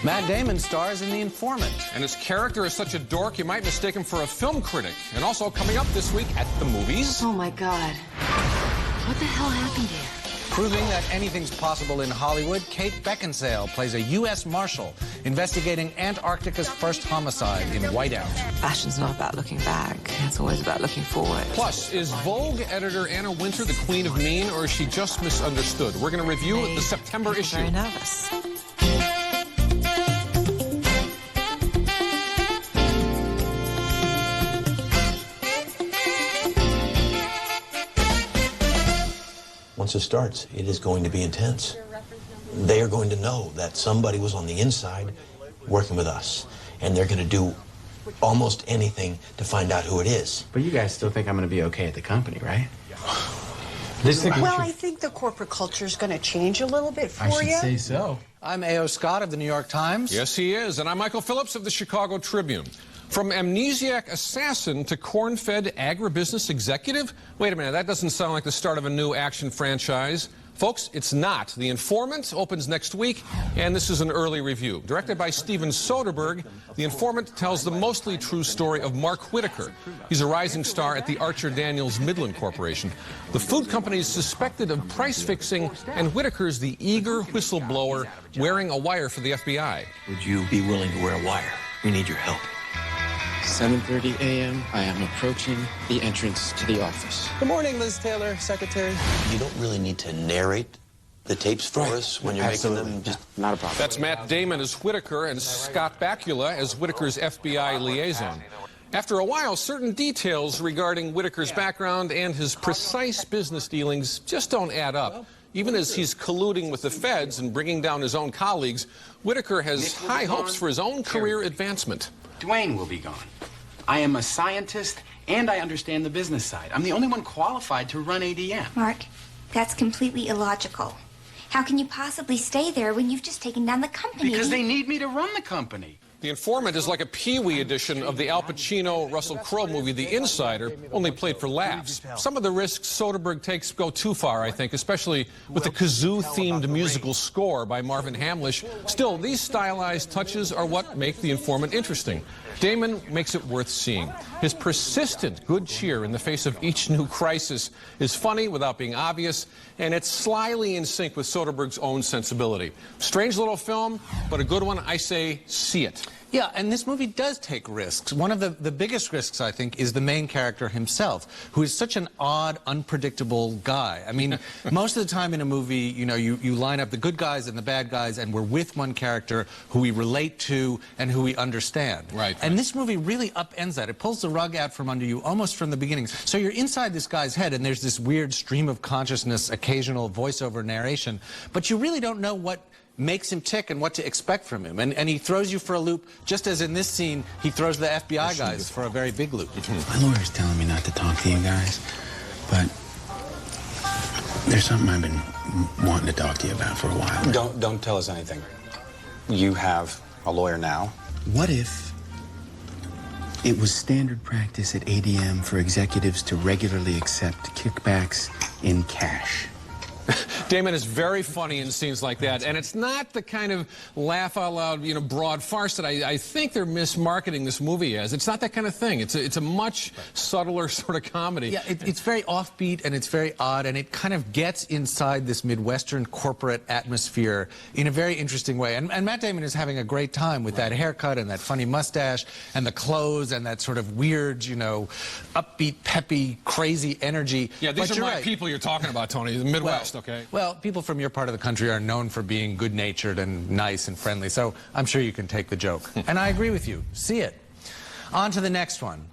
Matt Damon stars in The Informant. And his character is such a dork, you might mistake him for a film critic. And also coming up this week at the movies. Oh, my God. What the hell happened here? Proving that anything's possible in Hollywood, Kate Beckinsale plays a U.S. Marshal investigating Antarctica's first homicide in Whiteout. Fashion's not about looking back. It's always about looking forward. Plus, is Vogue editor Anna Wintour the queen of mean, or is she just misunderstood? We're going to review the September issue. I'm very nervous. Once it starts, it is going to be intense. They are going to know that somebody was on the inside working with us, and they're going to do almost anything to find out who it is. But you guys still think I'm going to be okay at the company, right? Well, I think the corporate culture is going to change a little bit for you. I should say so. I'm A.O. Scott of the New York Times. Yes, he is. And I'm Michael Phillips of the Chicago Tribune. From amnesiac assassin to corn-fed agribusiness executive? Wait a minute, that doesn't sound like the start of a new action franchise. Folks, it's not. The Informant opens next week, and this is an early review. Directed by Steven Soderbergh, The Informant tells the mostly true story of Mark Whitaker. He's a rising star at the Archer Daniels Midland Corporation. The food company is suspected of price fixing, and Whitaker's the eager whistleblower wearing a wire for the FBI. Would you be willing to wear a wire? We need your help. 7:30 a.m. I am approaching the entrance to the office. Good morning, Liz Taylor, secretary. You don't really need to narrate the tapes for us when you're making them. Just not a problem. That's Matt Damon as Whitaker and Scott Bakula as Whitaker's FBI liaison. After a while, certain details regarding Whitaker's background and his precise business dealings just don't add up. Even as he's colluding with the feds and bringing down his own colleagues, Whitaker has high hopes for his own career advancement. Dwayne will be gone. I am a scientist, and I understand the business side. I'm the only one qualified to run ADM. Mark, that's completely illogical. How can you possibly stay there when you've just taken down the company? Because they need me to run the company. The Informant is like a Pee-wee edition of the Al Pacino, Russell Crowe movie The Insider, only played for laughs. Some of the risks Soderbergh takes go too far, I think, especially with the kazoo-themed musical score by Marvin Hamlish. Still, these stylized touches are what make The Informant interesting. Damon makes it worth seeing. His persistent good cheer in the face of each new crisis is funny without being obvious, and it's slyly in sync with Soderbergh's own sensibility. Strange little film, but a good one. I say, see it. Yeah, and this movie does take risks. One of the biggest risks, I think, is the main character himself, who is such an odd, unpredictable guy. I mean, most of the time in a movie, you know, you line up the good guys and the bad guys, and we're with one character who we relate to and who we understand. Right. And this movie really upends that. It pulls the rug out from under you almost from the beginning. So you're inside this guy's head, and there's this weird stream of consciousness, occasional voiceover narration, but you really don't know what makes him tick and what to expect from him. And he throws you for a loop, just as in this scene, he throws the FBI guys for a very big loop. My lawyer's telling me not to talk to you guys, but there's something I've been wanting to talk to you about for a while. Don't tell us anything. You have a lawyer now. What if it was standard practice at ADM for executives to regularly accept kickbacks in cash? Damon is very funny in scenes like that, and it's not the kind of laugh-out-loud, you know, broad farce that I think they're mismarketing this movie as. It's not that kind of thing. It's a much subtler sort of comedy. Yeah, it's very offbeat, and it's very odd, and it kind of gets inside this Midwestern corporate atmosphere in a very interesting way. And Matt Damon is having a great time with that haircut and that funny mustache and the clothes and that sort of weird, you know, upbeat, peppy, crazy energy. Yeah, these are my people you're talking about, Tony, the Midwest, okay? Well, people from your part of the country are known for being good-natured and nice and friendly, so I'm sure you can take the joke. And I agree with you. See it. On to the next one.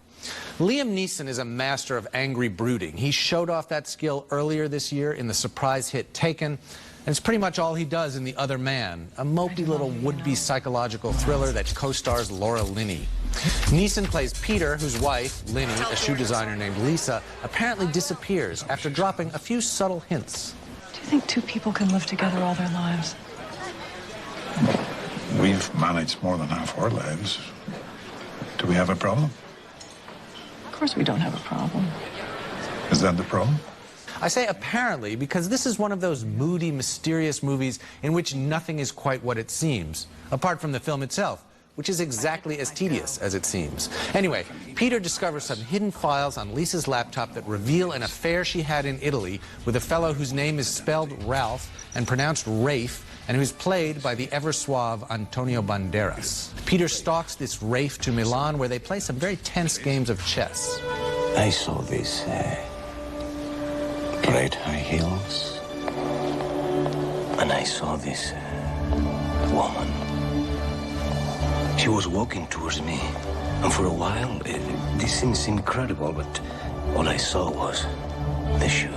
Liam Neeson is a master of angry brooding. He showed off that skill earlier this year in the surprise hit Taken, and it's pretty much all he does in The Other Man, a mopey little would-be psychological thriller that co-stars Laura Linney. Neeson plays Peter, whose wife, Linney, a shoe designer named Lisa, apparently disappears after dropping a few subtle hints. Do you think two people can live together all their lives? We've managed more than half our lives. Do we have a problem? Of course we don't have a problem. Is that the problem? I say apparently because this is one of those moody, mysterious movies in which nothing is quite what it seems, apart from the film itself, which is exactly as tedious as it seems. Anyway, Peter discovers some hidden files on Lisa's laptop that reveal an affair she had in Italy with a fellow whose name is spelled Ralph and pronounced Rafe, and who's played by the ever-suave Antonio Banderas. Peter stalks this Rafe to Milan, where they play some very tense games of chess. I saw this red high heels, and I saw this woman. She was walking towards me, and for a while, this seems incredible, but all I saw was the shoes.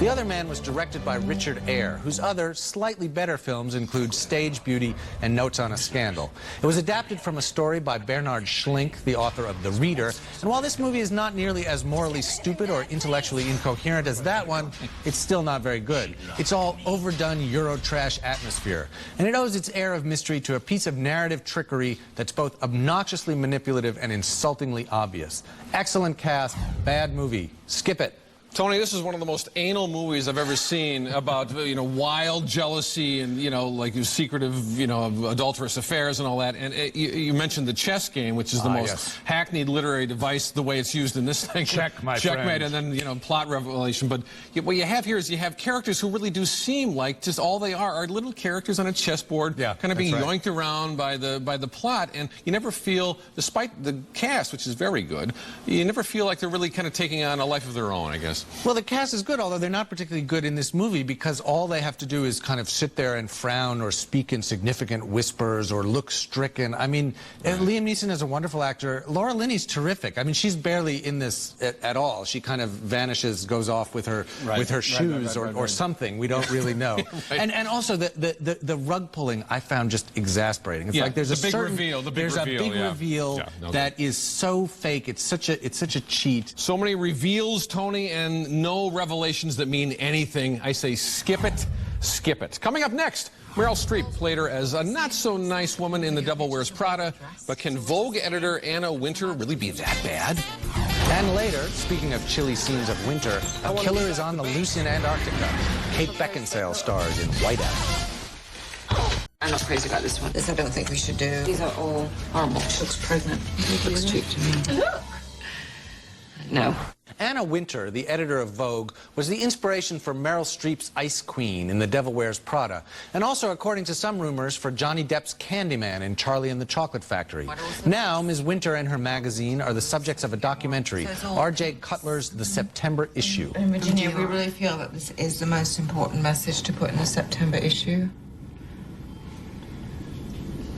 The Other Man was directed by Richard Eyre, whose other, slightly better films include Stage Beauty and Notes on a Scandal. It was adapted from a story by Bernard Schlink, the author of The Reader, and while this movie is not nearly as morally stupid or intellectually incoherent as that one, it's still not very good. It's all overdone Eurotrash atmosphere, and it owes its air of mystery to a piece of narrative trickery that's both obnoxiously manipulative and insultingly obvious. Excellent cast, bad movie. Skip it. Tony, this is one of the most anal movies I've ever seen about, wild jealousy and, like secretive, adulterous affairs and all that. And you mentioned the chess game, which is the most hackneyed literary device, the way it's used in this thing. Checkmate, and then, plot revelation. But what you have here is you have characters who really do seem like just all they are little characters on a chessboard, kind of being yoinked around by the plot. And you never feel, despite the cast, which is very good, you never feel like they're really kind of taking on a life of their own, I guess. Well, the cast is good, although they're not particularly good in this movie because all they have to do is kind of sit there and frown or speak in significant whispers or look stricken. I mean, Liam Neeson is a wonderful actor. Laura Linney's terrific. I mean, she's barely in this at all. She kind of vanishes, goes off with her shoes or something. We don't really know. And also the rug pulling I found just exasperating. It's like there's a big reveal. There's a big reveal that is so fake. It's such a cheat. So many reveals, Tony, and no revelations that mean anything. I say skip it, skip it. Coming up next, Meryl Streep played her as a not-so-nice woman in The Devil Wears Prada, but can Vogue editor Anna Wintour really be that bad? And later, speaking of chilly scenes of winter, a killer is on the loose in Antarctica. Kate Beckinsale stars in Whiteout. I'm not crazy about this one. This I don't think we should do. These are all horrible. She looks pregnant. She looks cheap to me. No. Anna Wintour, the editor of Vogue, was the inspiration for Meryl Streep's Ice Queen in The Devil Wears Prada, and also, according to some rumors, for Johnny Depp's Candyman in Charlie and the Chocolate Factory. Now, Ms. Wintour and her magazine are the subjects of a documentary, R.J. Cutler's The September Issue. Virginia, we really feel that this is the most important message to put in the September issue.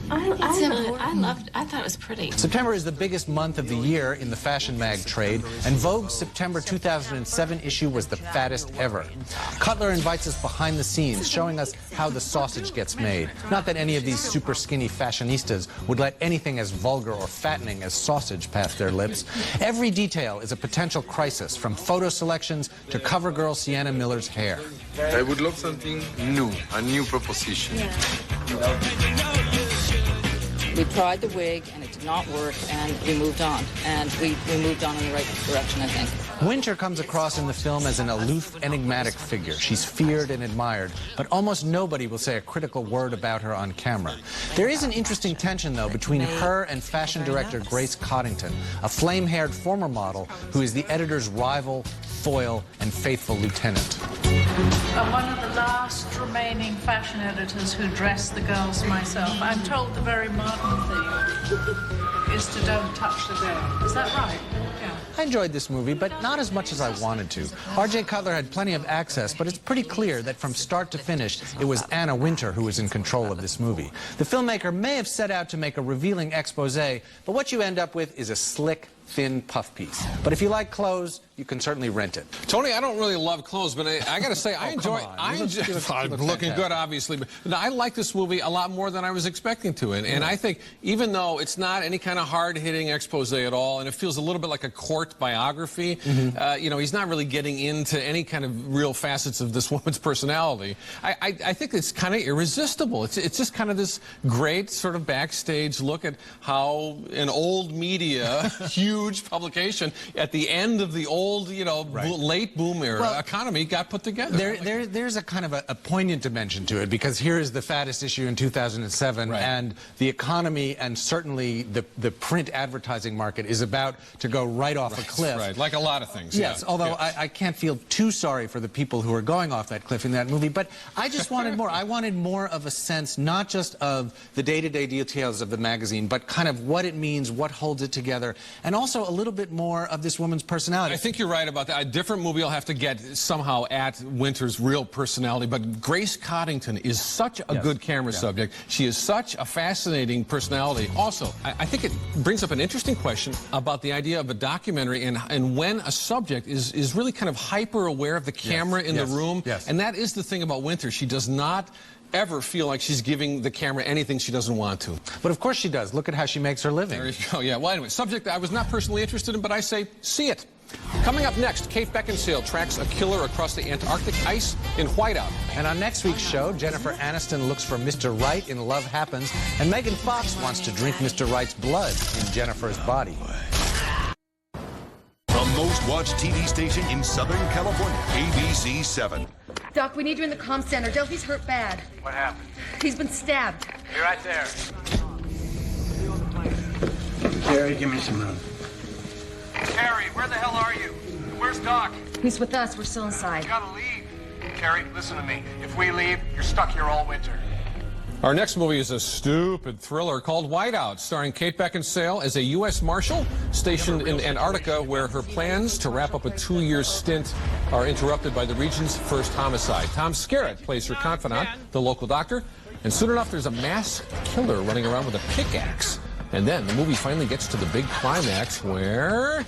I thought it was pretty. September is the biggest month of the year in the fashion mag trade, and Vogue's September 2007 issue was the fattest ever. Cutler invites us behind the scenes, showing us how the sausage gets made. Not that any of these super skinny fashionistas would let anything as vulgar or fattening as sausage pass their lips. Every detail is a potential crisis, from photo selections to cover girl Sienna Miller's hair. I would love something new, a new proposition. We tried the wig, and it did not work, and we moved on. And we moved on in the right direction, I think. Wintour comes across in the film as an aloof, enigmatic figure. She's feared and admired, but almost nobody will say a critical word about her on camera. There is an interesting tension, though, between her and fashion director Grace Coddington, a flame-haired former model who is the editor's rival, foil, and faithful lieutenant. I'm one of the last remaining fashion editors who dress the girls myself. I'm told the very modern thing is to don't touch the girl. Is that right? Yeah. I enjoyed this movie, but not as much as I wanted to. R.J. Cutler had plenty of access, but it's pretty clear that from start to finish, it was Anna Wintour who was in control of this movie. The filmmaker may have set out to make a revealing expose, but what you end up with is a slick, thin puff piece. But if you like clothes, you can certainly rent it. Tony, I don't really love clothes, but I got to say, I enjoy. I'm looking good, obviously, but I like this movie a lot more than I was expecting to. And I think, even though it's not any kind of hard-hitting expose at all, and it feels a little bit like a court biography, he's not really getting into any kind of real facets of this woman's personality. I think it's kind of irresistible. It's just kind of this great sort of backstage look at how an old media huge huge publication at the end of the old, late boom era economy got put together. There's a kind of a poignant dimension to it, because here is the fattest issue in 2007, and the economy and certainly the print advertising market is about to go right off a cliff. Right, like a lot of things. Yes, although I can't feel too sorry for the people who are going off that cliff in that movie, but I just wanted more. I wanted more of a sense, not just of the day-to-day details of the magazine, but kind of what it means, what holds it together, and also a little bit more of this woman's personality. I think you're right about that. A different movie will have to get somehow at Winter's real personality, but Grace Coddington is such a good camera subject. She is such a fascinating personality. Also, I think it brings up an interesting question about the idea of a documentary and when a subject is really kind of hyper-aware of the camera in the room. And that is the thing about Winter. She does not ever feel like she's giving the camera anything she doesn't want to. But of course she does. Look at how she makes her living. There you go. Yeah. Well, anyway, subject that I was not personally interested in, but I say see it. Coming up next, Kate Beckinsale tracks a killer across the Antarctic ice in Whiteout. And on next week's show, Jennifer Aniston looks for Mr. Right in Love Happens, and Megan Fox wants to drink Mr. Right's blood in Jennifer's body. The most watched TV station in Southern California, ABC 7. Doc, we need you in the comm center. Delphi's hurt bad. What happened? He's been stabbed. Be right there. Carrie, give me some room. Carrie, where the hell are you? Where's Doc? He's with us. We're still inside. You gotta leave. Carrie, listen to me. If we leave, you're stuck here all winter. Our next movie is a stupid thriller called Whiteout, starring Kate Beckinsale as a U.S. Marshal stationed in Antarctica, where her plans to wrap up a 2-year stint are interrupted by the region's first homicide. Tom Skerritt plays her confidant, the local doctor, and soon enough there's a masked killer running around with a pickaxe. And then the movie finally gets to the big climax where...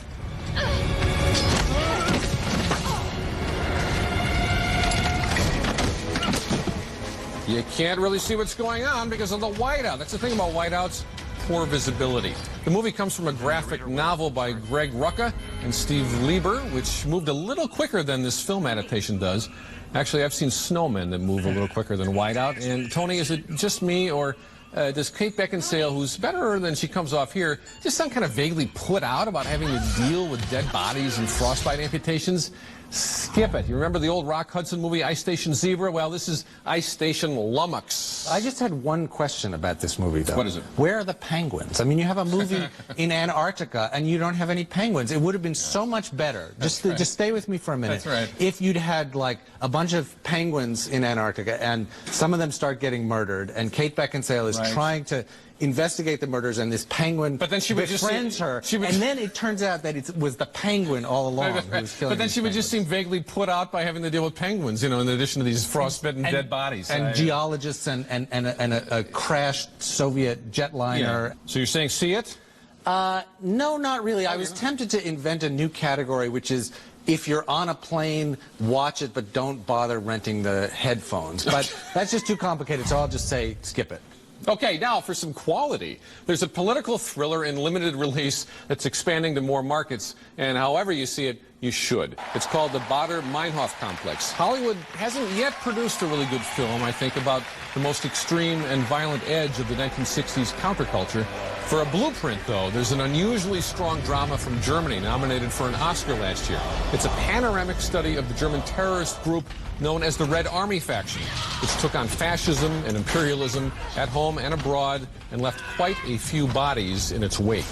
you can't really see what's going on because of the whiteout. That's the thing about whiteouts, poor visibility. The movie comes from a graphic novel by Greg Rucka and Steve Lieber, which moved a little quicker than this film adaptation does. Actually, I've seen snowmen that move a little quicker than whiteout. And Tony, is it just me, or does Kate Beckinsale, who's better than she comes off here, just sound kind of vaguely put out about having to deal with dead bodies and frostbite amputations? Skip it. You remember the old Rock Hudson movie, Ice Station Zebra? Well, this is Ice Station Lummox. I just had one question about this movie, though. What is it? Where are the penguins? I mean, you have a movie in Antarctica, and you don't have any penguins. It would have been so much better. Just stay with me for a minute. That's right. If you'd had, like, a bunch of penguins in Antarctica, and some of them start getting murdered, and Kate Beckinsale is trying to investigate the murders, and this penguin befriends her, and then it turns out that it was the penguin all along who was killing. But then she would just seem vaguely put out by having to deal with penguins, you know, in addition to these frostbitten dead bodies. And geologists and a crashed Soviet jetliner. Yeah. So you're saying see it? No, not really. I was tempted to invent a new category, which is if you're on a plane, watch it, but don't bother renting the headphones. But that's just too complicated, so I'll just say skip it. Okay, now for some quality. There's a political thriller in limited release that's expanding to more markets, and however you see it, you should. It's called the Baader Meinhof Complex. Hollywood hasn't yet produced a really good film, I think, about the most extreme and violent edge of the 1960s counterculture. For a blueprint, though, there's an unusually strong drama from Germany nominated for an Oscar last year. It's a panoramic study of the German terrorist group known as the Red Army faction, which took on fascism and imperialism at home and abroad and left quite a few bodies in its wake.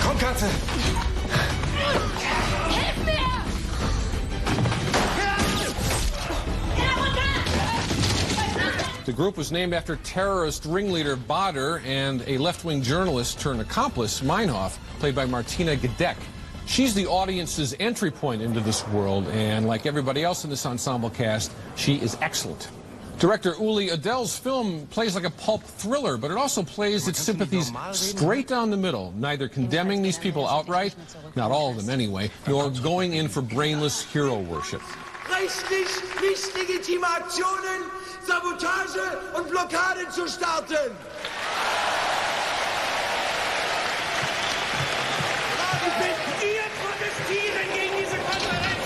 Komm, Katze! The group was named after terrorist ringleader Baader and a left-wing journalist turned accomplice, Meinhof, played by Martina Gedeck. She's the audience's entry point into this world, and like everybody else in this ensemble cast, she is excellent. Director Uli Edel's film plays like a pulp thriller, but it also plays its sympathies straight down the middle, neither condemning these people outright, not all of them anyway, nor going in for brainless hero worship. Richtig legitime Aktionen, Sabotage und Blockade zu starten. Wir protestieren gegen diese Konferenz.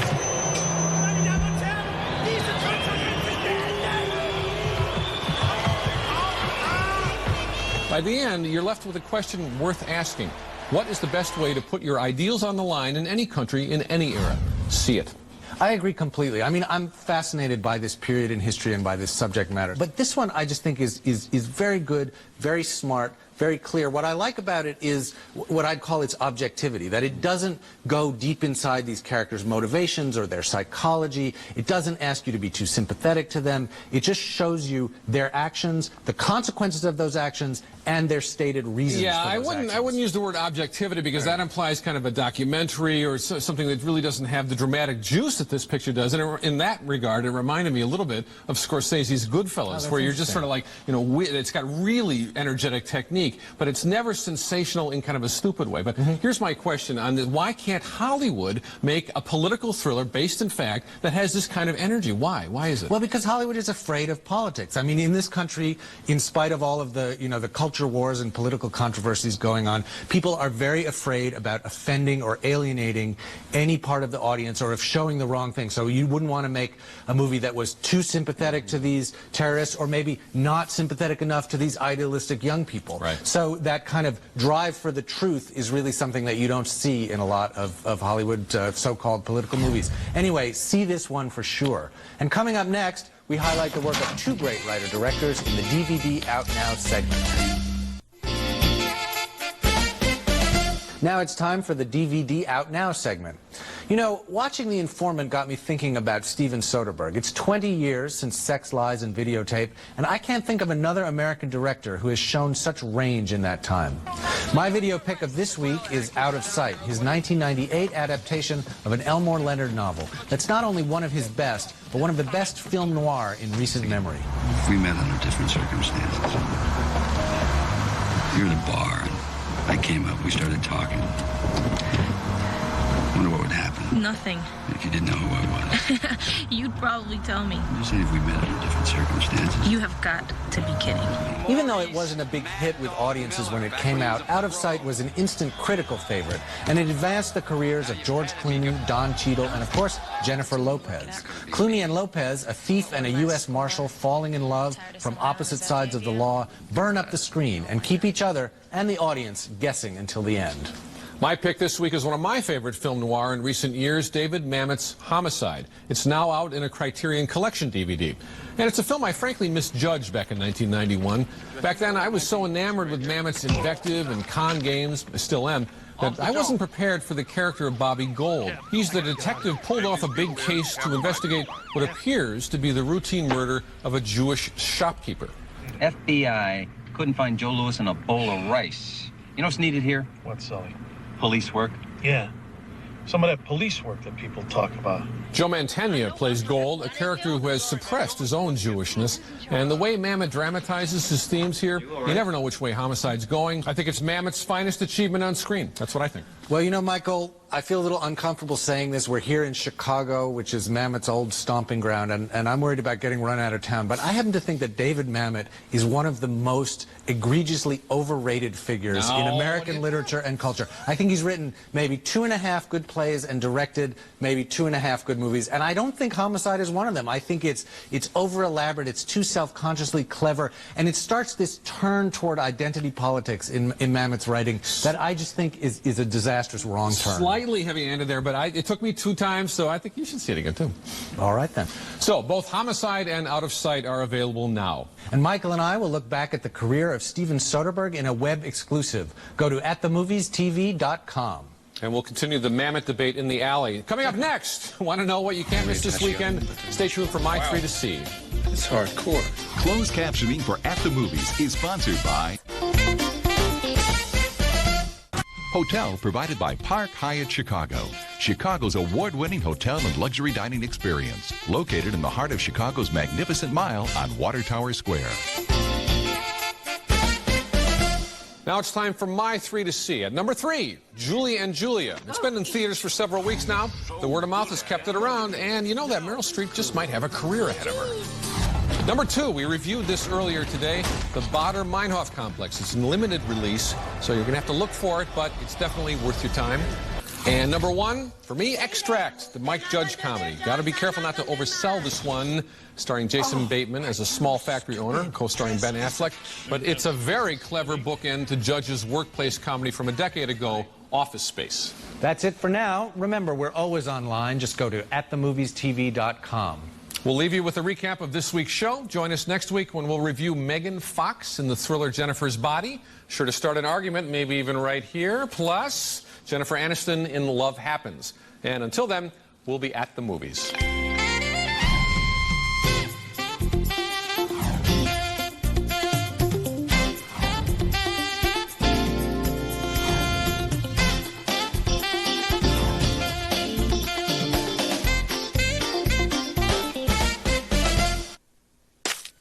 Meine Damen und Herren, diese Konferenz ist beendet. By the end, you're left with a question worth asking. What is the best way to put your ideals on the line in any country, in any era? See it. I agree completely. I mean, I'm fascinated by this period in history and by this subject matter. But this one I just think is very good, very smart, very clear. What I like about it is what I'd call its objectivity, that it doesn't go deep inside these characters' motivations or their psychology. It doesn't ask you to be too sympathetic to them. It just shows you their actions, the consequences of those actions, and their stated reasons for those actions. I wouldn't use the word objectivity because that implies kind of a documentary or something that really doesn't have the dramatic juice that this picture does. And in that regard, it reminded me a little bit of Scorsese's Goodfellas, where you're just sort of like, you know, it's got really energetic technique, but it's never sensational in kind of a stupid way. But here's my question on this. Why can't Hollywood make a political thriller based in fact that has this kind of energy? Why? Why is it? Well, because Hollywood is afraid of politics. I mean, in this country, in spite of all of the, you know, the culture wars and political controversies going on, people are very afraid about offending or alienating any part of the audience or of showing the wrong thing. So you wouldn't want to make a movie that was too sympathetic to these terrorists or maybe not sympathetic enough to these idealistic young people. Right. So that kind of drive for the truth is really something that you don't see in a lot of Hollywood so-called political movies. Anyway, see this one for sure. And coming up next, we highlight the work of two great writer-directors in the DVD Out Now segment. Now it's time for the DVD Out Now segment. You know, watching The Informant got me thinking about Steven Soderbergh. It's 20 years since Sex, Lies, and Videotape, and I can't think of another American director who has shown such range in that time. My video pick of this week is Out of Sight, his 1998 adaptation of an Elmore Leonard novel that's not only one of his best, but one of the best film noir in recent memory. If we met under different circumstances, you're at a bar, and I came up, we started talking. I wonder what would happen. Nothing. If you didn't know who I was. You'd probably tell me. I'm just saying if we met under different circumstances. You have got to be kidding. Even though it wasn't a big hit with audiences when it came out, Out of Sight was an instant critical favorite, and it advanced the careers of George Clooney, Don Cheadle, and of course, Jennifer Lopez. Clooney and Lopez, a thief and a U.S. Marshal falling in love from opposite sides of the law, burn up the screen and keep each other and the audience guessing until the end. My pick this week is one of my favorite film noir in recent years, David Mamet's Homicide. It's now out in a Criterion Collection DVD. And it's a film I frankly misjudged back in 1991. Back then, I was so enamored with Mamet's invective and con games, I still am, that I wasn't prepared for the character of Bobby Gold. He's the detective pulled off a big case to investigate what appears to be the routine murder of a Jewish shopkeeper. FBI couldn't find Joe Louis in a bowl of rice. You know what's needed here? What's Sully? Police work. Yeah. Some of that police work that people talk about. Joe Mantegna plays Gold, a character who has suppressed his own Jewishness. And the way Mamet dramatizes his themes here, you never know which way Homicide's going. I think it's Mamet's finest achievement on screen. That's what I think. Well, you know, Michael, I feel a little uncomfortable saying this. We're here in Chicago, which is Mamet's old stomping ground, and I'm worried about getting run out of town. But I happen to think that David Mamet is one of the most egregiously overrated figures in American literature and culture. I think he's written maybe 2.5 good plays and directed maybe 2.5 good movies, and I don't think Homicide is one of them. I think it's over-elaborate, it's too self-consciously clever, and it starts this turn toward identity politics in Mamet's writing that I just think is a disastrous wrong turn. Slightly heavy-handed there, but it took me 2 times, so I think you should see it again, too. All right, then. So, both Homicide and Out of Sight are available now. And Michael and I will look back at the career of Steven Soderbergh in a web exclusive. Go to atthemoviestv.com. And we'll continue the Mamet debate in the alley. Coming up next, want to know what you can't miss this weekend? Stay tuned for My 3 to See. It's hardcore. Closed captioning for At the Movies is sponsored by Hotel provided by Park Hyatt Chicago, Chicago's award-winning hotel and luxury dining experience, located in the heart of Chicago's Magnificent Mile on Water Tower Square. Now it's time for My 3 to See. At number 3, Julie and Julia. It's been in theaters for several weeks now. The word of mouth has kept it around, and you know that Meryl Streep just might have a career ahead of her. Number 2, we reviewed this earlier today, the Baader Meinhof complex. It's in limited release, so you're going to have to look for it, but it's definitely worth your time. And number 1, for me, Extract, the Mike Judge comedy. Got to be careful not to oversell this one, starring Jason Bateman as a small factory owner, co-starring Ben Affleck. But it's a very clever bookend to Judge's workplace comedy from a decade ago, Office Space. That's it for now. Remember, we're always online. Just go to atthemoviestv.com. We'll leave you with a recap of this week's show. Join us next week when we'll review Megan Fox in the thriller Jennifer's Body. Sure to start an argument, maybe even right here. Plus, Jennifer Aniston in Love Happens. And until then, we'll be at the movies.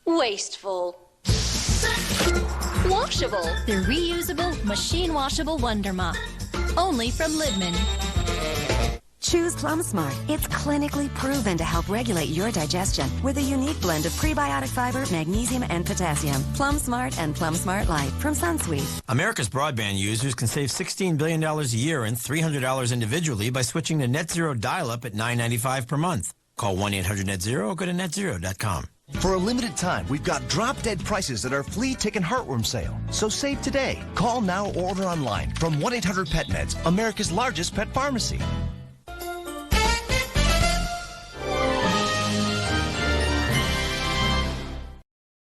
Wasteful. Washable. The reusable, machine washable Wonder Mop. Only from Lidman. Choose Plum Smart. It's clinically proven to help regulate your digestion with a unique blend of prebiotic fiber, magnesium, and potassium. Plum Smart and Plum Smart Light from Sunsweet. America's broadband users can save $16 billion a year and $300 individually by switching to Net Zero dial-up at $9.95 per month. Call 1-800-NET-ZERO or go to netzero.com. For a limited time, we've got drop-dead prices at our flea, tick, and heartworm sale. So save today. Call now or order online from 1-800-PET-MEDS, America's largest pet pharmacy.